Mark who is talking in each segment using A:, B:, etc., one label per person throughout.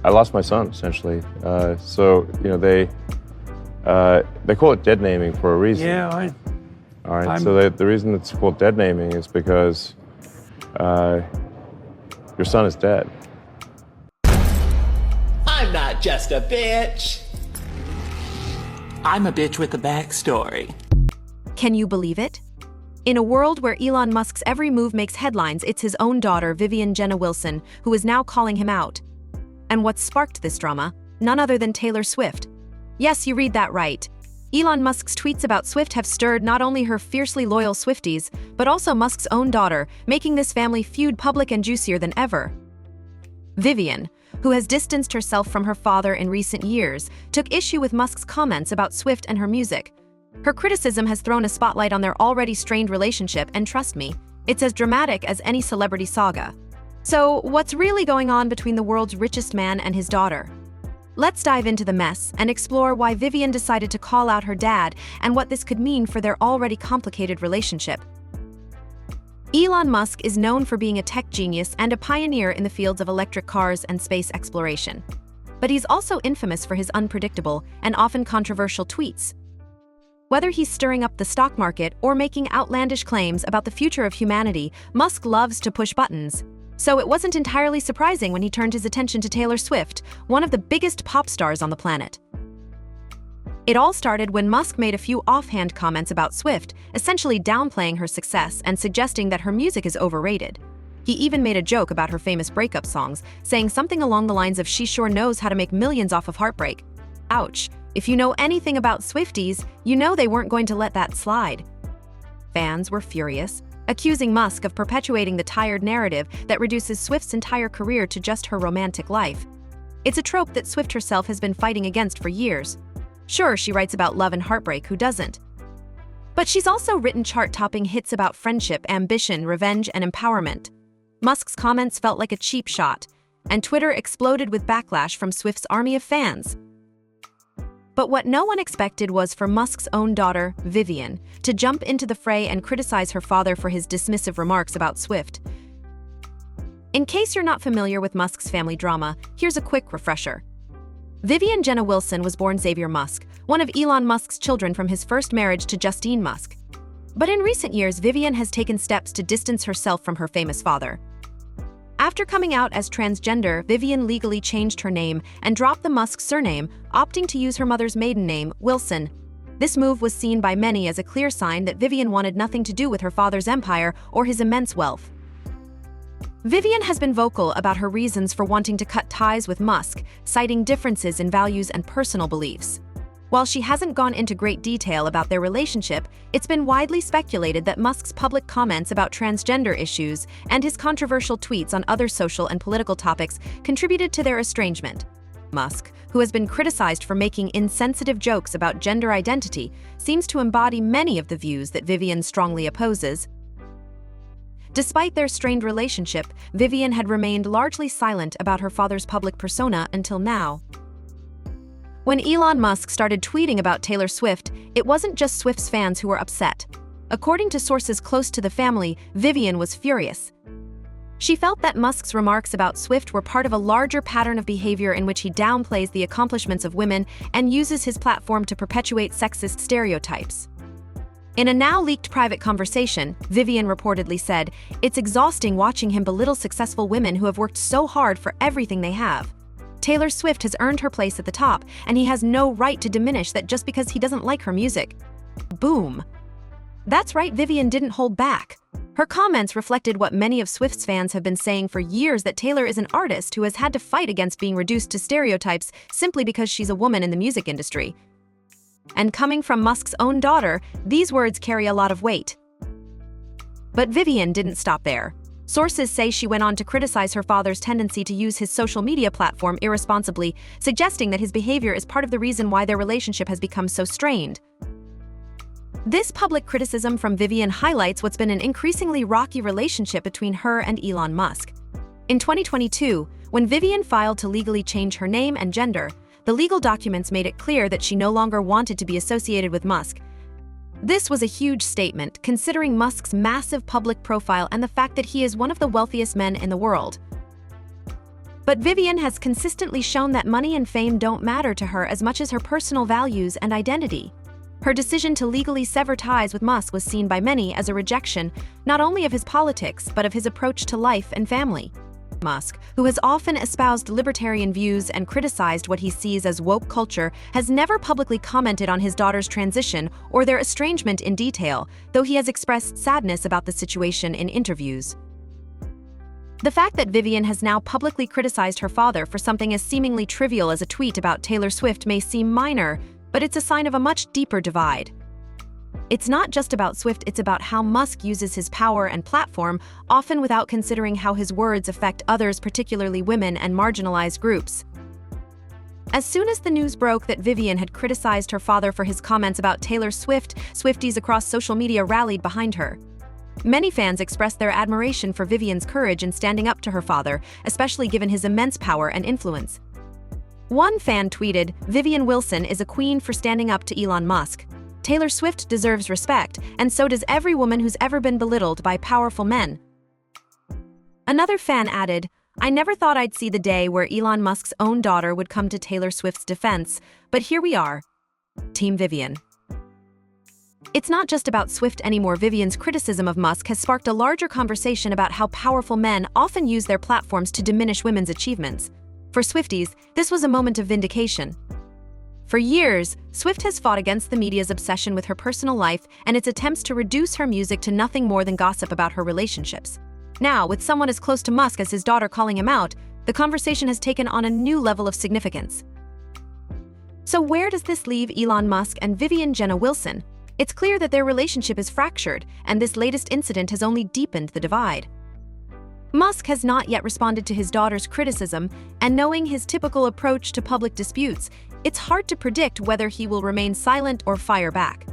A: I lost my son, essentially. So, they call it dead naming for a reason.
B: Yeah,
A: All right, so the reason it's called dead naming is because your son is dead.
C: I'm not just a bitch.
D: I'm a bitch with a backstory.
E: Can you believe it? In a world where Elon Musk's every move makes headlines, it's his own daughter, Vivian Jenna Wilson, who is now calling him out. And what sparked this drama? None other than Taylor Swift. Yes, you read that right. Elon Musk's tweets about Swift have stirred not only her fiercely loyal Swifties, but also Musk's own daughter, making this family feud public and juicier than ever. Vivian, who has distanced herself from her father in recent years, took issue with Musk's comments about Swift and her music. Her criticism has thrown a spotlight on their already strained relationship, and trust me, it's as dramatic as any celebrity saga. So, what's really going on between the world's richest man and his daughter? Let's dive into the mess and explore why Vivian decided to call out her dad and what this could mean for their already complicated relationship. Elon Musk is known for being a tech genius and a pioneer in the fields of electric cars and space exploration. But he's also infamous for his unpredictable and often controversial tweets. Whether he's stirring up the stock market or making outlandish claims about the future of humanity, Musk loves to push buttons. So it wasn't entirely surprising when he turned his attention to Taylor Swift, one of the biggest pop stars on the planet. It all started when Musk made a few offhand comments about Swift, essentially downplaying her success and suggesting that her music is overrated. He even made a joke about her famous breakup songs, saying something along the lines of "she sure knows how to make millions off of heartbreak." Ouch. If you know anything about Swifties, you know they weren't going to let that slide. Fans were furious, accusing Musk of perpetuating the tired narrative that reduces Swift's entire career to just her romantic life. It's a trope that Swift herself has been fighting against for years. Sure, she writes about love and heartbreak, who doesn't? But she's also written chart-topping hits about friendship, ambition, revenge, and empowerment. Musk's comments felt like a cheap shot, and Twitter exploded with backlash from Swift's army of fans. But what no one expected was for Musk's own daughter, Vivian, to jump into the fray and criticize her father for his dismissive remarks about Swift. In case you're not familiar with Musk's family drama, here's a quick refresher. Vivian Jenna Wilson was born Xavier Musk, one of Elon Musk's children from his first marriage to Justine Musk. But in recent years, Vivian has taken steps to distance herself from her famous father. After coming out as transgender, Vivian legally changed her name and dropped the Musk surname, opting to use her mother's maiden name, Wilson. This move was seen by many as a clear sign that Vivian wanted nothing to do with her father's empire or his immense wealth. Vivian has been vocal about her reasons for wanting to cut ties with Musk, citing differences in values and personal beliefs. While she hasn't gone into great detail about their relationship, it's been widely speculated that Musk's public comments about transgender issues and his controversial tweets on other social and political topics contributed to their estrangement. Musk, who has been criticized for making insensitive jokes about gender identity, seems to embody many of the views that Vivian strongly opposes. Despite their strained relationship, Vivian had remained largely silent about her father's public persona until now. When Elon Musk started tweeting about Taylor Swift, it wasn't just Swift's fans who were upset. According to sources close to the family, Vivian was furious. She felt that Musk's remarks about Swift were part of a larger pattern of behavior in which he downplays the accomplishments of women and uses his platform to perpetuate sexist stereotypes. In a now-leaked private conversation, Vivian reportedly said, "It's exhausting watching him belittle successful women who have worked so hard for everything they have. Taylor Swift has earned her place at the top, and he has no right to diminish that just because he doesn't like her music." Boom. That's right, Vivian didn't hold back. Her comments reflected what many of Swift's fans have been saying for years, that Taylor is an artist who has had to fight against being reduced to stereotypes simply because she's a woman in the music industry. And coming from Musk's own daughter, these words carry a lot of weight. But Vivian didn't stop there. Sources say she went on to criticize her father's tendency to use his social media platform irresponsibly, suggesting that his behavior is part of the reason why their relationship has become so strained. This public criticism from Vivian highlights what's been an increasingly rocky relationship between her and Elon Musk. In 2022, when Vivian filed to legally change her name and gender, the legal documents made it clear that she no longer wanted to be associated with Musk. This was a huge statement, considering Musk's massive public profile and the fact that he is one of the wealthiest men in the world. But Vivian has consistently shown that money and fame don't matter to her as much as her personal values and identity. Her decision to legally sever ties with Musk was seen by many as a rejection, not only of his politics, but of his approach to life and family. Musk, who has often espoused libertarian views and criticized what he sees as woke culture, has never publicly commented on his daughter's transition or their estrangement in detail, though he has expressed sadness about the situation in interviews. The fact that Vivian has now publicly criticized her father for something as seemingly trivial as a tweet about Taylor Swift may seem minor, but it's a sign of a much deeper divide. It's not just about Swift, it's about how Musk uses his power and platform, often without considering how his words affect others, particularly women and marginalized groups. As soon as the news broke that Vivian had criticized her father for his comments about Taylor Swift, Swifties across social media rallied behind her. Many fans expressed their admiration for Vivian's courage in standing up to her father, especially given his immense power and influence. One fan tweeted, "Vivian Wilson is a queen for standing up to Elon Musk. Taylor Swift deserves respect, and so does every woman who's ever been belittled by powerful men." Another fan added, "I never thought I'd see the day where Elon Musk's own daughter would come to Taylor Swift's defense, but here we are. Team Vivian." It's not just about Swift anymore. Vivian's criticism of Musk has sparked a larger conversation about how powerful men often use their platforms to diminish women's achievements. For Swifties, this was a moment of vindication. For years, Swift has fought against the media's obsession with her personal life and its attempts to reduce her music to nothing more than gossip about her relationships. Now, with someone as close to Musk as his daughter calling him out, the conversation has taken on a new level of significance. So where does this leave Elon Musk and Vivian Wilson? It's clear that their relationship is fractured, and this latest incident has only deepened the divide. Musk has not yet responded to his daughter's criticism, and knowing his typical approach to public disputes, it's hard to predict whether he will remain silent or fire back.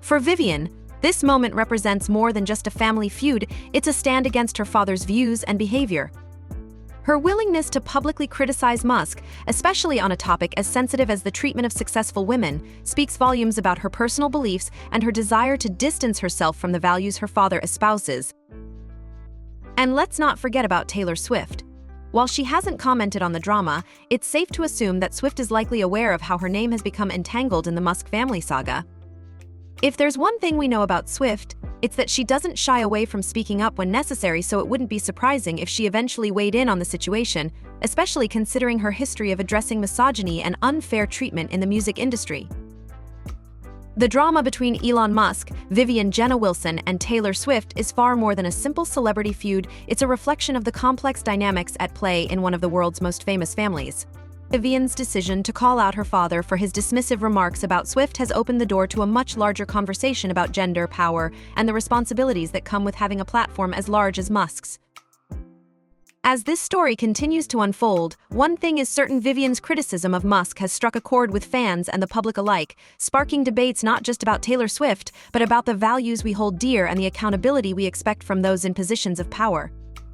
E: For Vivian, this moment represents more than just a family feud, it's a stand against her father's views and behavior. Her willingness to publicly criticize Musk, especially on a topic as sensitive as the treatment of successful women, speaks volumes about her personal beliefs and her desire to distance herself from the values her father espouses. And let's not forget about Taylor Swift. While she hasn't commented on the drama, it's safe to assume that Swift is likely aware of how her name has become entangled in the Musk family saga. If there's one thing we know about Swift, it's that she doesn't shy away from speaking up when necessary, so it wouldn't be surprising if she eventually weighed in on the situation, especially considering her history of addressing misogyny and unfair treatment in the music industry. The drama between Elon Musk, Vivian Wilson, and Taylor Swift is far more than a simple celebrity feud. It's a reflection of the complex dynamics at play in one of the world's most famous families. Vivian's decision to call out her father for his dismissive remarks about Swift has opened the door to a much larger conversation about gender, power, and the responsibilities that come with having a platform as large as Musk's. As this story continues to unfold, one thing is certain: Vivian's criticism of Musk has struck a chord with fans and the public alike, sparking debates not just about Taylor Swift, but about the values we hold dear and the accountability we expect from those in positions of power.